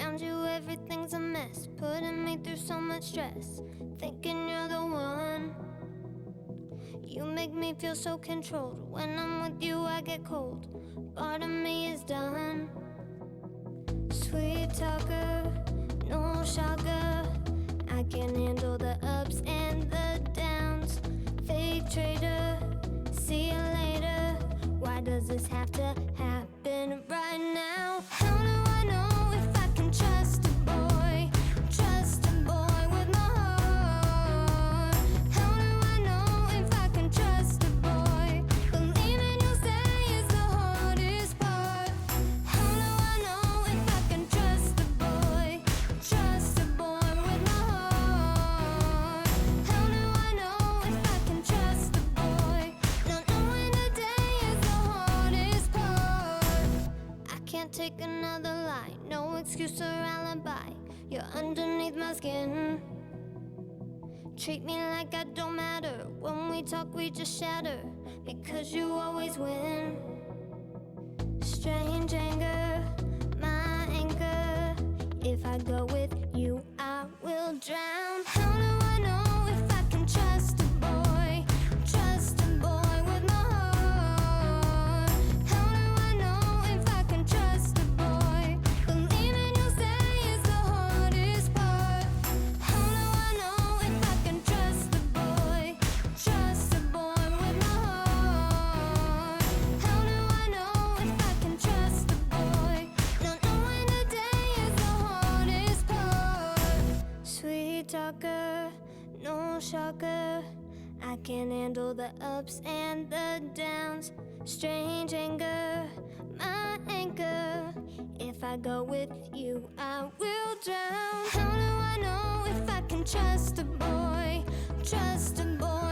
Around you everything's a mess, putting me through so much stress, thinking you're the one. You make me feel so controlled. When I'm with you I get cold. Part of me is done. Sweet talker, no shocker, I can handle the ups and the downs. Fake trader, see you later. Why does this have to happen right now? How do I know if I can trust a boy? Trust a boy with my heart. How do I know if I can trust a boy? Believing you'll say is the hardest part. How do I know if I can trust a boy? Trust a boy with my heart. How do I know if I can trust a boy? Not knowing the day is the hardest part. I can't take another lie, no excuse or alibi. You're underneath my skin. Treat me like I don't matter. When we talk we just shatter, because you always win. Strange anger, my anchor. If I go with you I will drown. How do I know if I can trust a boy? Trust a boy with my heart. How do I know if I can trust a boy? Believing you'll say is the hardest part. How do I know if I can trust a boy? Trust a boy with my heart. How do I know if I can trust a boy? Not knowing the day is the hardest part. Sweet talker, no shocker, I can handle the ups and the downs. Strange anger, my anchor. If I go with you I will drown. How do I know if I can trust a boy? Trust a boy